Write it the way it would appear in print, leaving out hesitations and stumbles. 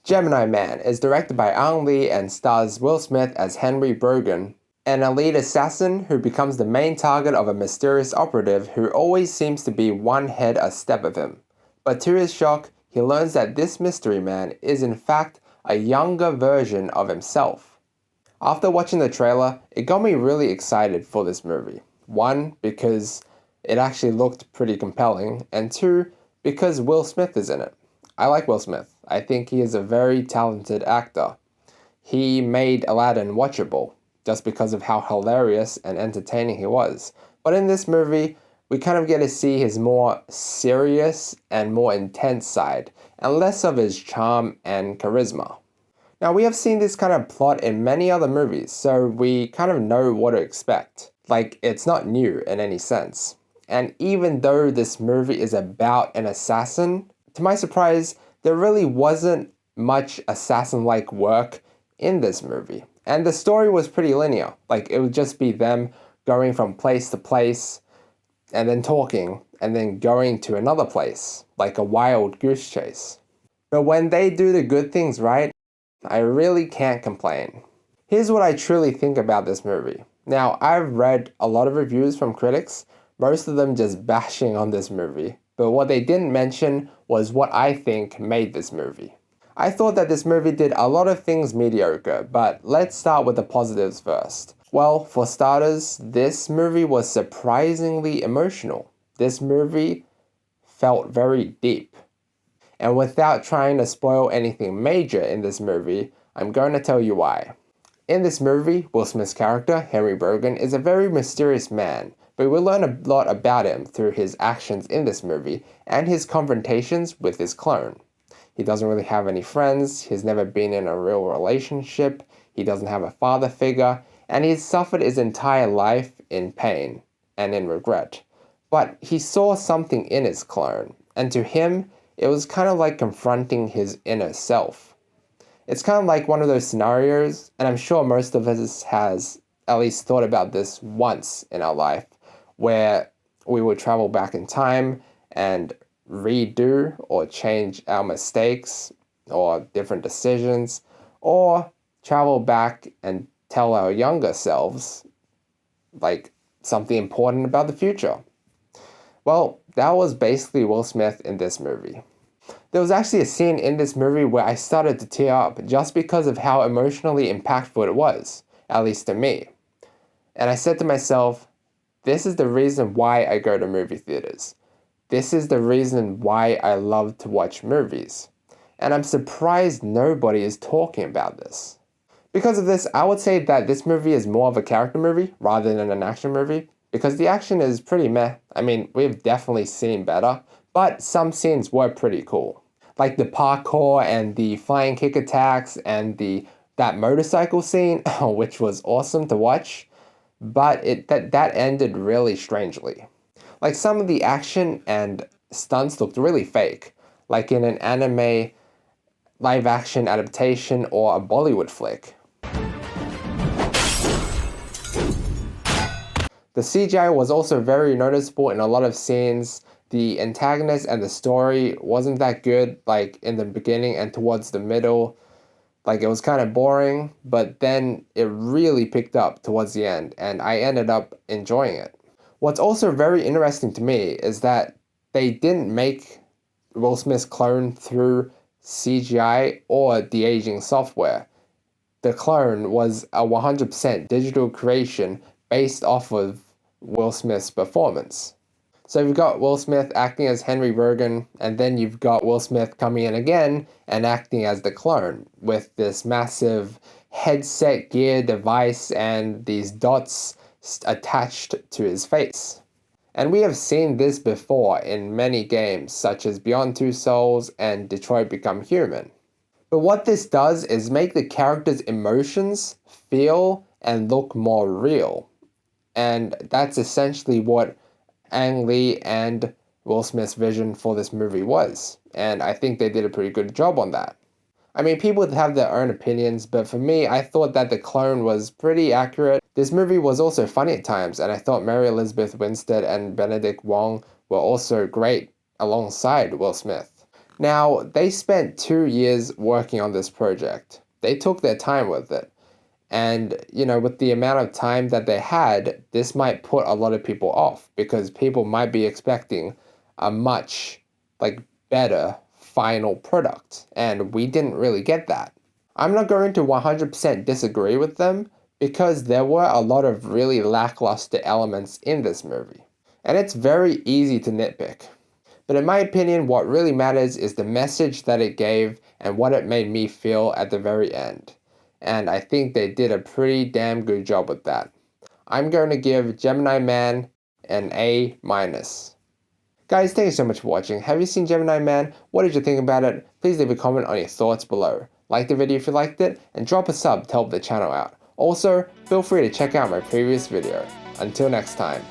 Gemini Man is directed by Ang Lee and stars Will Smith as Henry Brogan, an elite assassin who becomes the main target of a mysterious operative who always seems to be one head a step of him. But to his shock, he learns that this mystery man is in fact a younger version of himself. After watching the trailer, it got me really excited for this movie. One, because it actually looked pretty compelling, and two, because Will Smith is in it. I like Will Smith. I think he is a very talented actor. He made Aladdin watchable just because of how hilarious and entertaining he was. But in this movie, we kind of get to see his more serious and more intense side, and less of his charm and charisma. Now, we have seen this kind of plot in many other movies, so we kind of know what to expect. Like, it's not new in any sense. And even though this movie is about an assassin, to my surprise, there really wasn't much assassin-like work in this movie. And the story was pretty linear. Like, it would just be them going from place to place, and then talking, and then going to another place, like a wild goose chase. But when they do the good things right, I really can't complain. Here's what I truly think about this movie. Now, I've read a lot of reviews from critics, most of them just bashing on this movie, but what they didn't mention was what I think made this movie. I thought that this movie did a lot of things mediocre, but let's start with the positives first. Well, for starters, this movie was surprisingly emotional. This movie felt very deep. And without trying to spoil anything major in this movie, I'm going to tell you why. In this movie, Will Smith's character, Henry Brogan, is a very mysterious man, but we learn a lot about him through his actions in this movie and his confrontations with his clone. He doesn't really have any friends, he's never been in a real relationship, he doesn't have a father figure, and he's suffered his entire life in pain and in regret. But he saw something in his clone, and to him, it was kind of like confronting his inner self. It's kind of like one of those scenarios, and I'm sure most of us has at least thought about this once in our life, where we would travel back in time and redo or change our mistakes or different decisions, or travel back and tell our younger selves like something important about the future. Well, that was basically Will Smith in this movie. There was actually a scene in this movie where I started to tear up just because of how emotionally impactful it was, at least to me. And I said to myself, this is the reason why I go to movie theaters. This is the reason why I love to watch movies. And I'm surprised nobody is talking about this. Because of this, I would say that this movie is more of a character movie rather than an action movie, because the action is pretty meh. I mean, we've definitely seen better, but some scenes were pretty cool. Like the parkour and the flying kick attacks and that motorcycle scene, which was awesome to watch, but that ended really strangely. Like some of the action and stunts looked really fake, like in an anime live action adaptation or a Bollywood flick. The CGI was also very noticeable in a lot of scenes. The antagonist and the story wasn't that good, like in the beginning and towards the middle. Like it was kind of boring, but then it really picked up towards the end, and I ended up enjoying it. What's also very interesting to me is that they didn't make Will Smith's clone through CGI or de-aging software. The clone was a 100% digital creation based off of Will Smith's performance. So you've got Will Smith acting as Henry Brogan, and then you've got Will Smith coming in again and acting as the clone with this massive headset gear device and these dots attached to his face. And we have seen this before in many games such as Beyond Two Souls and Detroit Become Human. But what this does is make the character's emotions feel and look more real. And that's essentially what Ang Lee and Will Smith's vision for this movie was. And I think they did a pretty good job on that. I mean, people would have their own opinions, but for me, I thought that the clone was pretty accurate. This movie was also funny at times, and I thought Mary Elizabeth Winstead and Benedict Wong were also great alongside Will Smith. Now, they spent 2 years working on this project. They took their time with it. And, with the amount of time that they had, this might put a lot of people off because people might be expecting a much, better final product. And we didn't really get that. I'm not going to 100% disagree with them because there were a lot of really lackluster elements in this movie. And it's very easy to nitpick. But in my opinion, what really matters is the message that it gave and what it made me feel at the very end. And I think they did a pretty damn good job with that. I'm going to give Gemini Man an A-. Guys, thank you so much for watching. Have you seen Gemini Man? What did you think about it? Please leave a comment on your thoughts below. Like the video if you liked it, and drop a sub to help the channel out. Also, feel free to check out my previous video. Until next time.